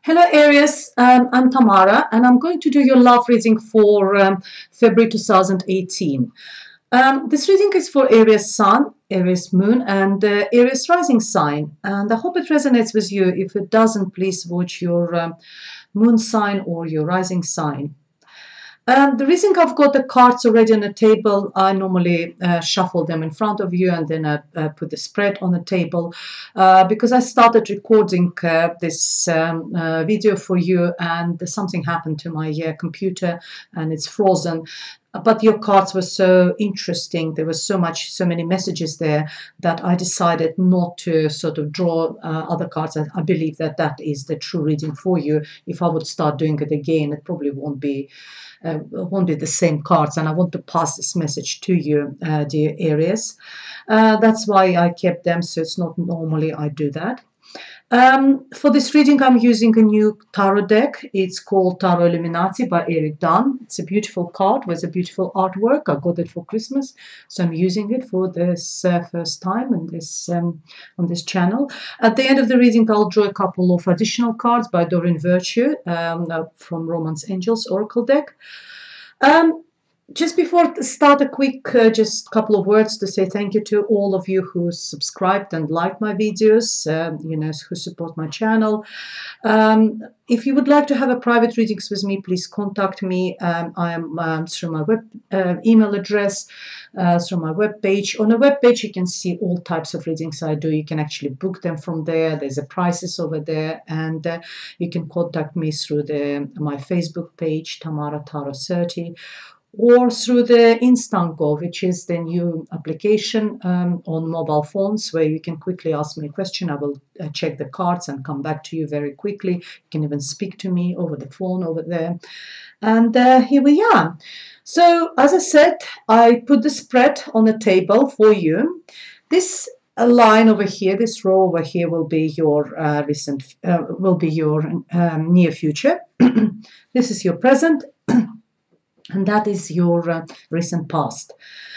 Hello Aries, I'm Tamara and I'm going to do your love reading for February 2018. This reading is for Aries Sun, Aries Moon and Aries Rising sign, and I hope it resonates with you. If it doesn't, please watch your moon sign or your rising sign. The reason I've got the cards already on the table, I normally shuffle them in front of you and then I put the spread on the table because I started recording this video for you and something happened to my computer and it's frozen. But your cards were so interesting. There was so many messages there that I decided not to sort of draw other cards. I believe that that is the true reading for you. If I would start doing it again, it probably won't be the same cards, and I want to pass this message to you, dear Aries. That's why I kept them, so it's not normally I do that. For this reading, I'm using a new tarot deck. It's called Tarot Illuminati by Eric Dunn. It's a beautiful card with a beautiful artwork. I got it for Christmas, so I'm using it for this first time in this on this channel. At the end of the reading, I'll draw a couple of additional cards by Doreen Virtue from Romance Angels Oracle deck. Just before I start, a quick just couple of words to say thank you to all of you who subscribed and liked my videos, who support my channel. If you would like to have a private readings with me, please contact me. I am through my web email address, through my web page. On the web page, you can see all types of readings I do. You can actually book them from there. There's a prices over there, and you can contact me through my Facebook page, Tamara Tarot 30. Or through the InstantGo, which is the new application on mobile phones where you can quickly ask me a question. I will check the cards and come back to you very quickly. You can even speak to me over the phone over there. And here we are. So, as I said, I put the spread on the table for you. This line over here, this row over here will be your near future. This is your present. And that is your recent past.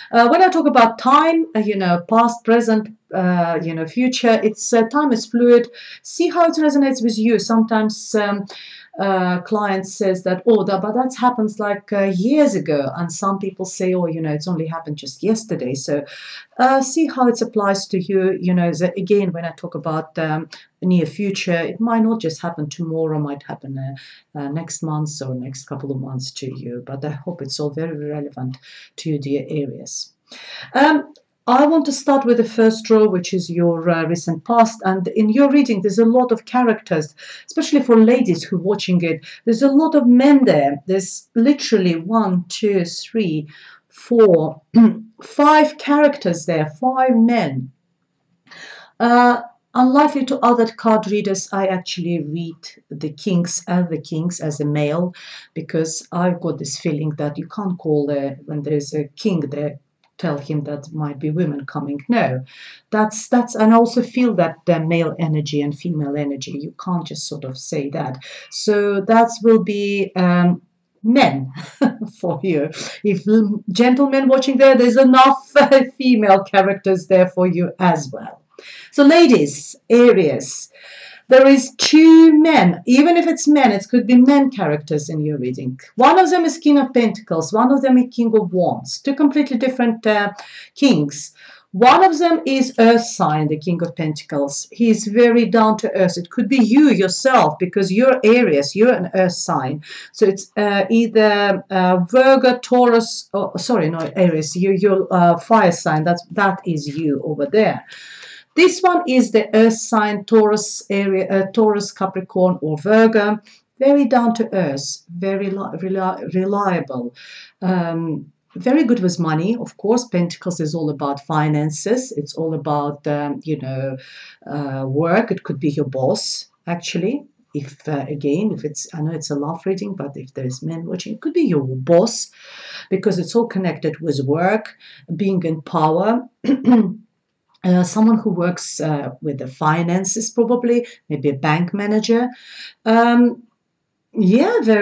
When I talk about time, past, present, future, it's time is fluid. See how it resonates with you. Sometimes clients says that, but that happens like years ago, and some people say, it's only happened just yesterday. So see how it applies to you. Again, when I talk about near future, it might not just happen tomorrow, might happen next month or next couple of months to you, but I hope it's all very relevant to you, dear Aries. I want to start with the first row, which is your recent past. And in your reading, there's a lot of characters, especially for ladies who are watching it. There's a lot of men there. There's literally 1, 2, 3, 4, 5 characters there, 5 men. Unlikely to other card readers, I actually read the kings as a male, because I've got this feeling that you can't call when there's a king there, tell him that might be women coming. No, that's and I also feel that male energy and female energy, you can't just sort of say that. So that will be men for you. If gentlemen watching there's enough female characters there for you as well. So ladies, Aries, there is 2 men. Even if it's men, it could be men characters in your reading. One of them is King of Pentacles. One of them is King of Wands. 2 completely different kings. One of them is Earth sign, the King of Pentacles. He is very down to earth. It could be you yourself, because you're Aries. You're an Earth sign. So it's either Virgo, Taurus. Oh, sorry, no, Aries. You're fire sign. That is you over there. This one is the Earth sign, Taurus area, Taurus, Capricorn, or Virgo. Very down to earth, very reliable, very good with money. Of course, Pentacles is all about finances. It's all about work. It could be your boss, actually. If it's, I know it's a love reading, but if there's men watching, it could be your boss, because it's all connected with work, being in power. Someone who works with the finances, probably, maybe a bank manager. They're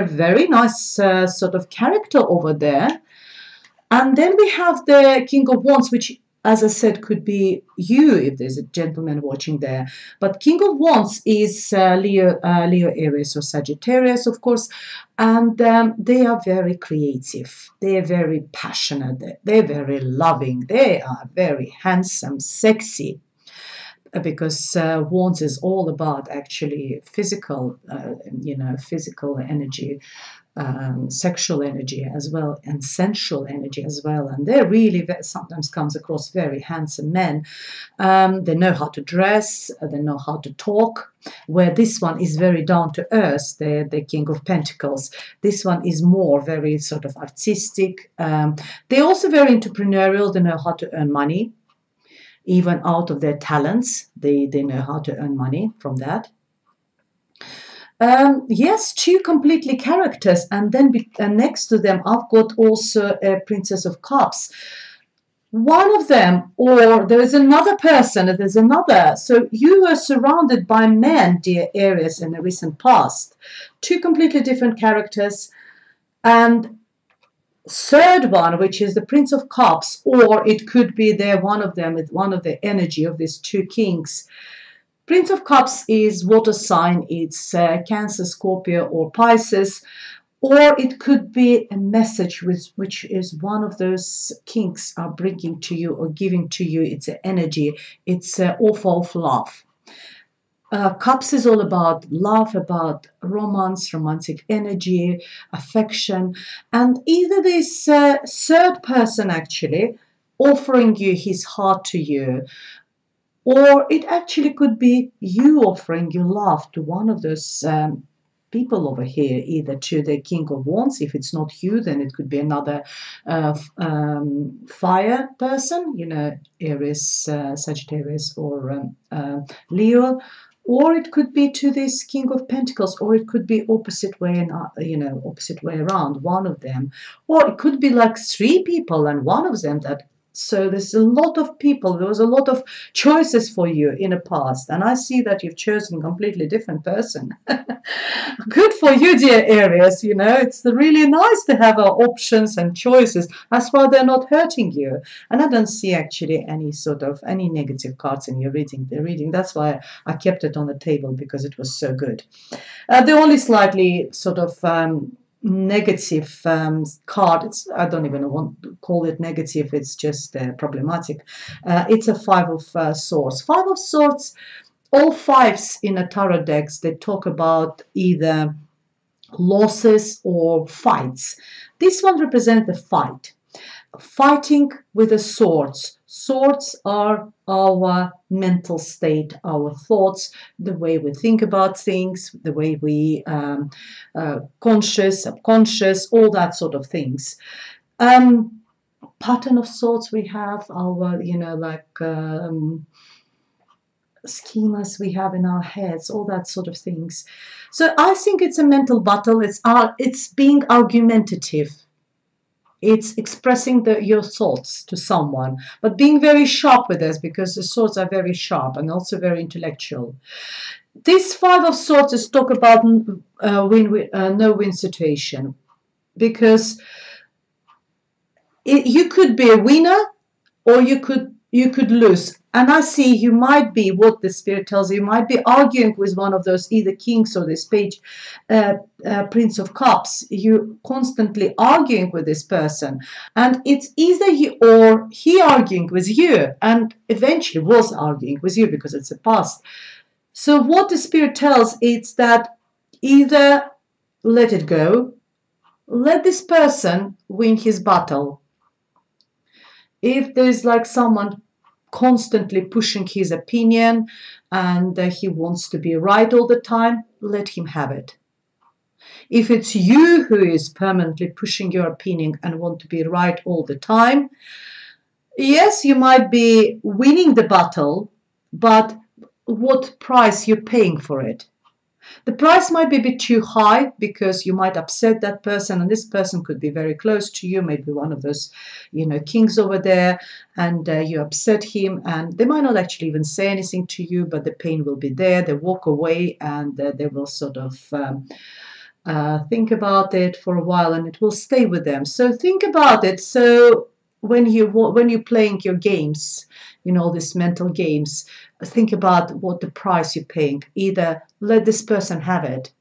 very nice sort of character over there. And then we have the King of Wands, which as I said, could be you if there's a gentleman watching there. But King of Wands is Leo, Aries, or Sagittarius, of course, and they are very creative. They are very passionate. They're very loving. They are very handsome, sexy. Because Wands is all about actually physical, physical energy, sexual energy as well, and sensual energy as well. And they really sometimes comes across very handsome men. They know how to dress, they know how to talk. Where this one is very down to earth, the King of Pentacles. This one is more very sort of artistic. They're also very entrepreneurial. They know how to earn money. Even out of their talents, they know how to earn money from that. Yes, two completely characters, and then next to them I've got also a Princess of Cups. One of them, or there is another person, there's another. So you were surrounded by men, dear Aries, in the recent past. Two completely different characters. And third one, which is the Prince of Cups, or it could be there one of them with one of the energy of these two kings. Prince of Cups is water sign. It's Cancer, Scorpio, or Pisces. Or it could be a message which is one of those kings are bringing to you or giving to you. It's an energy. It's offer of love. Cups is all about love, about romance, romantic energy, affection. And either this third person actually offering you his heart to you, or it actually could be you offering your love to one of those people over here, either to the King of Wands. If it's not you, then it could be another fire person, Aries, Sagittarius, or Leo. Or it could be to this King of Pentacles, or it could be opposite way and opposite way around, one of them. Or it could be like three people and one of them that. So there's a lot of people, there was a lot of choices for you in the past. And I see that you've chosen a completely different person. Good for you, dear Aries. It's really nice to have options and choices as far they're not hurting you. And I don't see actually any negative cards in your reading. That's why I kept it on the table, because it was so good. The only slightly sort of negative card, I don't even want to call it negative, it's just problematic. It's a Five of Swords. Five of Swords, all fives in a tarot decks, they talk about either losses or fights. This one represents the fight. Fighting with the swords. Swords are our mental state, our thoughts, the way we think about things, the way we conscious, subconscious, all that sort of things. Pattern of swords, we have our, schemas we have in our heads, all that sort of things. So I think it's a mental battle. It's being argumentative. It's expressing your thoughts to someone, but being very sharp with this, because the swords are very sharp and also very intellectual. This Five of Swords is talk about no-win situation, because you could be a winner or you could lose. And I see you might be, what the Spirit tells you might be arguing with one of those either kings or this page, Prince of Cups. You're constantly arguing with this person. And it's either you or he arguing with you, and eventually was arguing with you because it's a past. So what the Spirit tells, it's that either let it go, let this person win his battle. If there's like someone constantly pushing his opinion and he wants to be right all the time, let him have it. If it's you who is permanently pushing your opinion and want to be right all the time, yes, you might be winning the battle, but what price you're paying for it? The price might be a bit too high, because you might upset that person, and this person could be very close to you, maybe one of those, kings over there, and you upset him, and they might not actually even say anything to you, but the pain will be there. They walk away, and they will sort of think about it for a while, and it will stay with them. So think about it. So when you're playing your games, these mental games, think about what the price you're paying. Either let this person have it,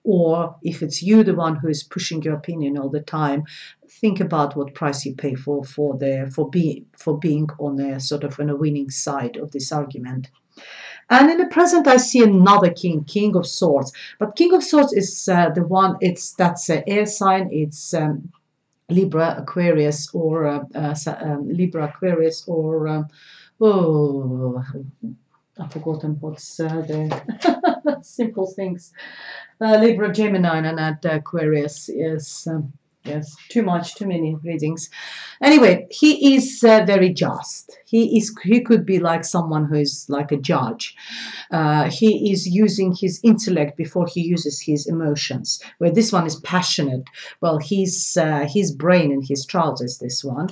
or if it's you the one who is pushing your opinion all the time, think about what price you pay for being on a sort of on a winning side of this argument. And in the present, I see another king, King of Swords. But King of Swords is the one. That's an air sign. It's Libra, Aquarius, or Libra, Aquarius, or oh, I've forgotten what's the simple things. Libra, Gemini, and Aquarius. Yes, yes, too many readings. Anyway, he is very just. He could be like someone who is like a judge. He is using his intellect before he uses his emotions. Where this one is passionate. Well, his brain in his trousers. This one,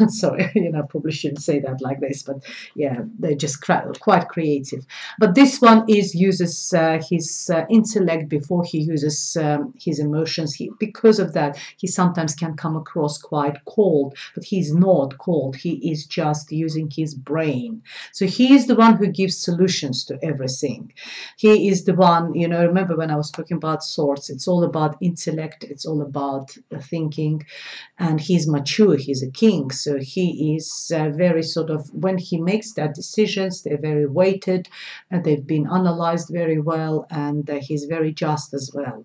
sorry, probably shouldn't say that like this, but yeah, they're just quite creative. But this one uses his intellect before he uses his emotions. Because of that, he sometimes can come across quite cold, but he's not cold. He is just using his brain. So he is the one who gives solutions to everything. He is the one, remember when I was talking about swords, it's all about intellect, it's all about thinking, and he's mature, he's a king. So he is very sort of, when he makes that decisions, they're very weighted, and they've been analyzed very well, and he's very just as well.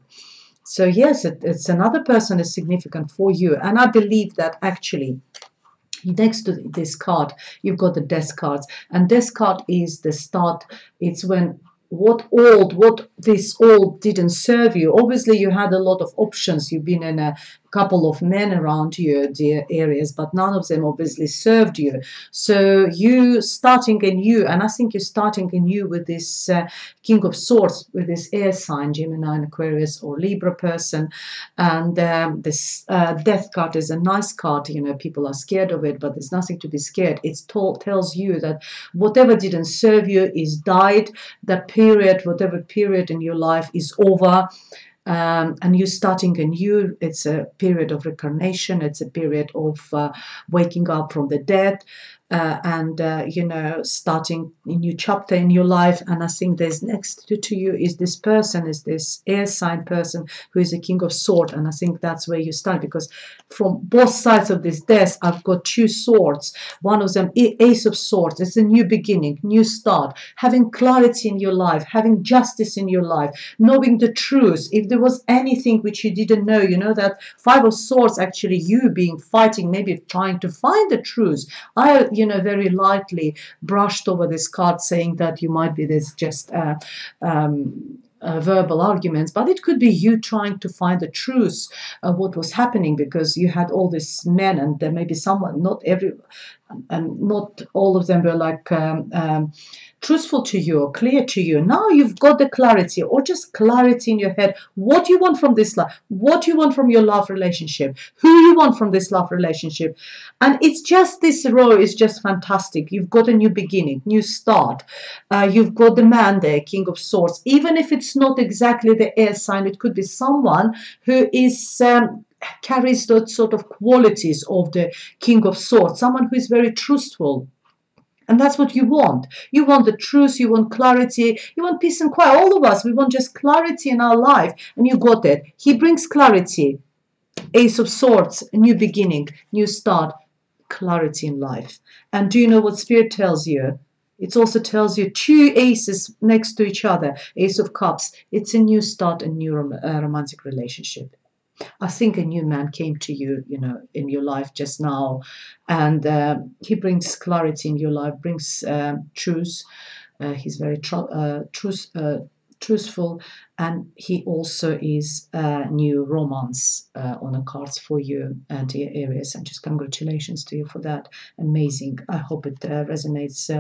So yes, it's another person is significant for you. And I believe that actually next to this card, you've got the death cards. And death card is the start. It's when what this old didn't serve you. Obviously, you had a lot of options. You've been in a couple of men around your dear areas, but none of them obviously served you. So you starting anew, and I think you're starting anew with this King of Swords, with this air sign, Gemini, Aquarius, or Libra person. And this death card is a nice card. People are scared of it, but there's nothing to be scared. It tells you that whatever didn't serve you is died. That period, whatever period in your life, is over. And you're starting anew. It's a period of reincarnation. It's a period of waking up from the dead. And starting a new chapter in your life. And I think there's next to you is this person, is this air sign person who is a King of Swords. And I think that's where you start, because from both sides of this death, I've got two swords. One of them, Ace of Swords. It's a new beginning, new start, having clarity in your life, having justice in your life, knowing the truth. If there was anything which you didn't know, that Five of Swords, actually you being fighting, maybe trying to find the truth. I very lightly brushed over this card, saying that you might be this just verbal arguments, but it could be you trying to find the truth of what was happening, because you had all these men, and there may be someone, not all of them were like truthful to you or clear to you. Now you've got the clarity, or just clarity in your head, what you want from this life, what you want from your love relationship, who you want from this love relationship. And it's just, this row is just fantastic. You've got a new beginning, new start. You've got the man there, King of Swords. Even if it's not exactly the air sign, it could be someone who is carries those sort of qualities of the King of Swords, someone who is very truthful. And that's what you want. You want the truth, you want clarity, you want peace and quiet. All of us, we want just clarity in our life. And you got it. He brings clarity. Ace of Swords, a new beginning, new start, clarity in life. And do you know what Spirit tells you? It also tells you two aces next to each other. Ace of Cups. It's a new start, a new romantic relationship. I think a new man came to you, in your life just now, and he brings clarity in your life, brings truth. He's very truthful, and he also is new romance on the cards for you, dear Aries. And just congratulations to you for that. Amazing. I hope it resonates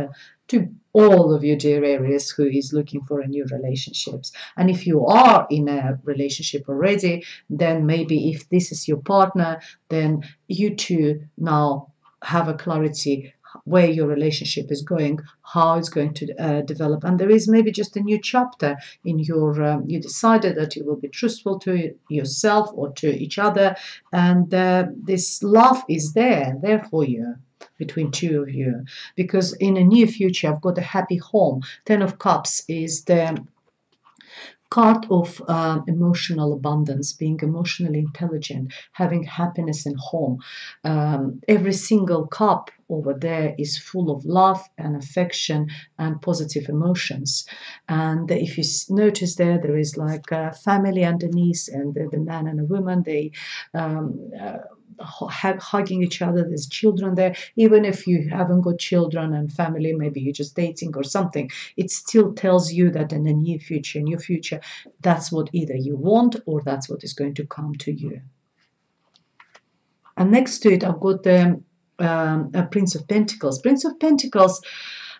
to all of you, dear Aries, who is looking for a new relationships. And if you are in a relationship already, then maybe if this is your partner, then you two now have a clarity where your relationship is going, how it's going to develop. And there is maybe just a new chapter in your, you decided that you will be truthful to yourself or to each other. And this love is there for you, between two of you. Because in the near future, I've got a happy home. Ten of Cups is the card of emotional abundance, being emotionally intelligent, having happiness in home. Every single cup over there is full of love and affection and positive emotions. And if you notice there is like a family underneath, and the man and a woman, they hugging each other. There's children there. Even if you haven't got children and family, maybe you're just dating or something, it still tells you that in the near future, in your future, that's what either you want or that's what is going to come to you. And next to it, I've got the a Prince of Pentacles. Prince of Pentacles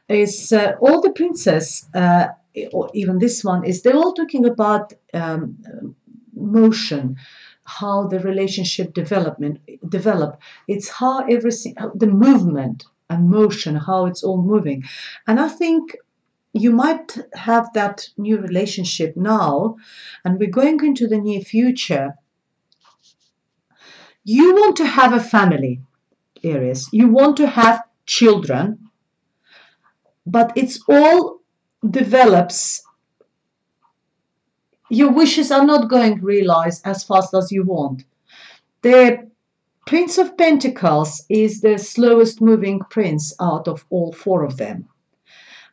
is all the princes, or even this one, is they're all talking about motion, how the relationship develop. It's how everything, the movement and motion, how it's all moving. And I think you might have that new relationship now, and we're going into the near future. You want to have a family, Aries. You want to have children, but it's all develops. Your wishes are not going to realize as fast as you want. The Prince of Pentacles is the slowest moving prince out of all four of them.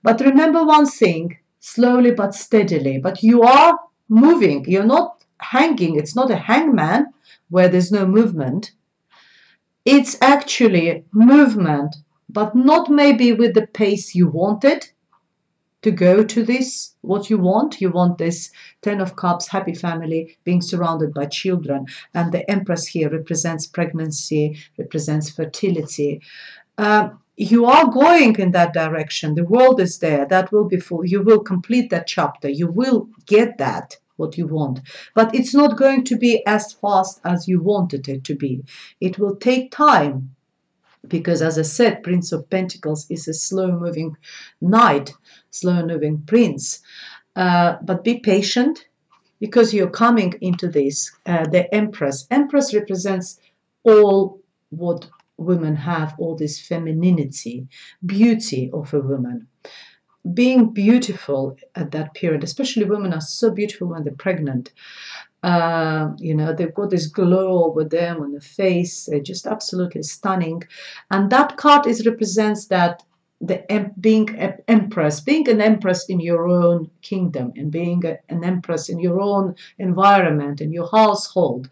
But remember one thing, slowly but steadily. But you are moving. You're not hanging. It's not a hangman where there's no movement. It's actually movement, but not maybe with the pace you wanted to go to this, what you want. You want this Ten of Cups, happy family, being surrounded by children. And the Empress here represents pregnancy, represents fertility. You are going in that direction. The world is there. That will be full. You will complete that chapter. You will get that, what you want. But it's not going to be as fast as you wanted it to be. It will take time. Because as I said, Prince of Pentacles is a slow-moving knight, slow-moving prince. But be patient, because you're coming into this. The Empress. Empress represents all what women have, all this femininity, beauty of a woman. Being beautiful at that period, especially women are so beautiful when they're pregnant. They've got this glow over them on the face. They're just absolutely stunning. And that card represents that being an empress in your own kingdom, and being an empress in your own environment, in your household,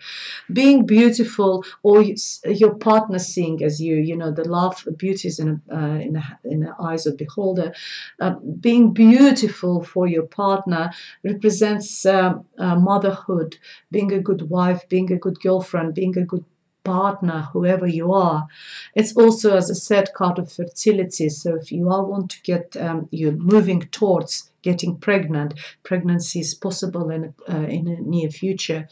being beautiful, or your partner seeing as you, the love, beauty is in the eyes of the beholder. Being beautiful for your partner represents motherhood, being a good wife, being a good girlfriend, being a good partner, whoever you are. It's also, as I said, card of fertility. So if you all want to get, you're moving towards getting pregnant, pregnancy is possible in the near future.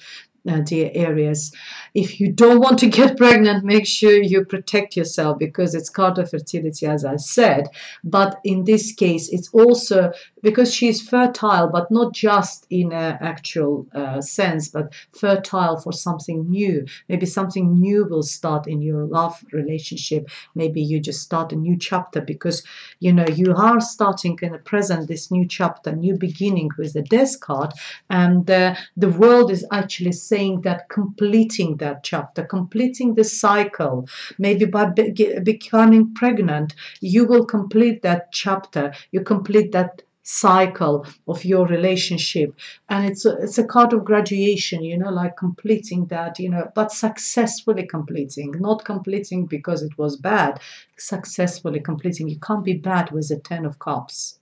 Dear Aries, if you don't want to get pregnant, make sure you protect yourself, because it's card of fertility, as I said. But in this case, it's also because she is fertile, but not just in an actual sense, but fertile for something new. Maybe something new will start in your love relationship. Maybe you just start a new chapter, because you are starting in the present this new chapter, new beginning with the Death card, and the world is actually saying that completing that chapter, completing the cycle, maybe by becoming pregnant, you will complete that chapter, you complete that cycle of your relationship. And it's a card of graduation, like completing that, but successfully completing, not completing because it was bad, successfully completing. You can't be bad with the Ten of Cups.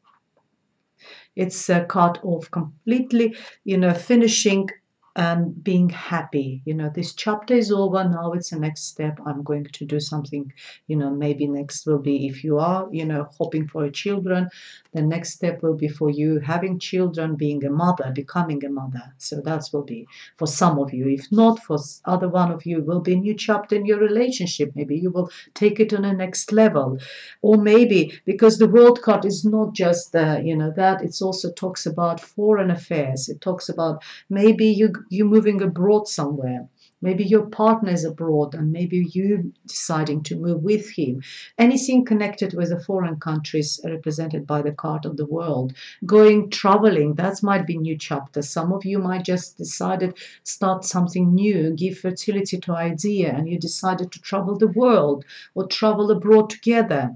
It's a card of completely, finishing and being happy. You know, this chapter is over. Now it's the next step. I'm going to do something, you know, maybe next will be, if you are, you know, hoping for a children, the next step will be for you having children, being a mother, becoming a mother. So that will be for some of you. If not, for other one of you, will be a new chapter in your relationship. Maybe you will take it on a next level. Or maybe because the world card is not just, you know, that, it also talks about foreign affairs. It talks about maybe you're moving abroad somewhere. Maybe your partner is abroad and maybe you deciding to move with him. Anything connected with the foreign countries represented by the card of the world. Going traveling, that might be new chapter. Some of you might just decided start something new, give fertility to idea, and you decided to travel the world or travel abroad together.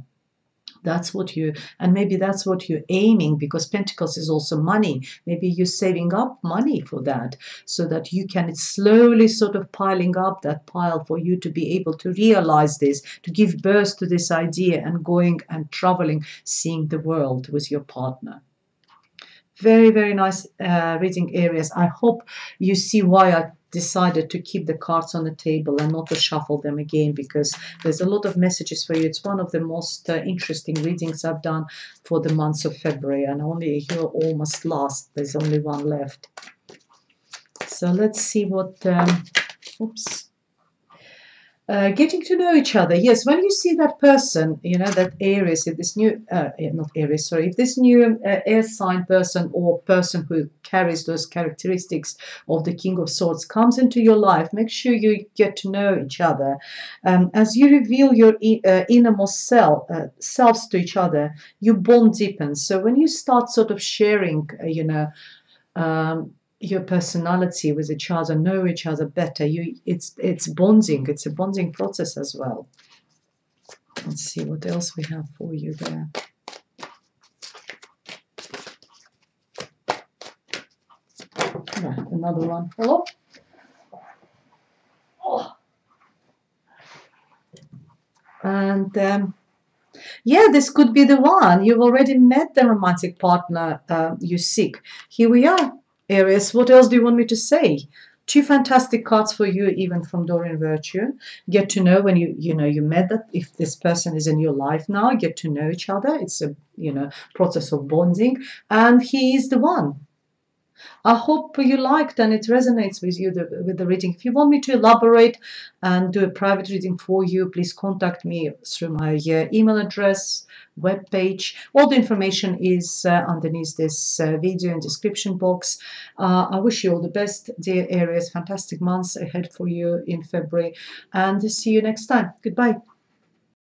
That's what you, and maybe that's what you're aiming, because Pentacles is also money. Maybe you're saving up money for that so that you can slowly sort of piling up that pile for you to be able to realize this, to give birth to this idea and going and traveling, seeing the world with your partner. Very, very nice reading, Aries. I hope you see why I decided to keep the cards on the table and not to shuffle them again, because there's a lot of messages for you. It's one of the most interesting readings I've done for the months of February, and only you're almost last. There's only one left. So let's see what, oops. Getting to know each other. Yes, when you see that person, you know, that Aries, if this new, not Aries, sorry, if this new air sign person or person who carries those characteristics of the King of Swords comes into your life, make sure you get to know each other. As you reveal your innermost selves to each other, your bond deepens. So when you start sort of sharing, you know, your personality with each other, know each other better, it's bonding. It's a bonding process as well. Let's see what else we have for you there. Right, another one. Hello. Oh. And yeah, this could be the one. You've already met the romantic partner you seek. Here we are, Aries. What else do you want me to say? Two fantastic cards for you, even from Doreen Virtue. Get to know when you met that, if this person is in your life now, get to know each other. It's a, you know, process of bonding, and he is the one. I hope you liked and it resonates with you, with the reading. If you want me to elaborate and do a private reading for you, please contact me through my email address, webpage. All the information is underneath this video and description box. I wish you all the best, dear Aries. Fantastic months ahead for you in February, and see you next time. Goodbye.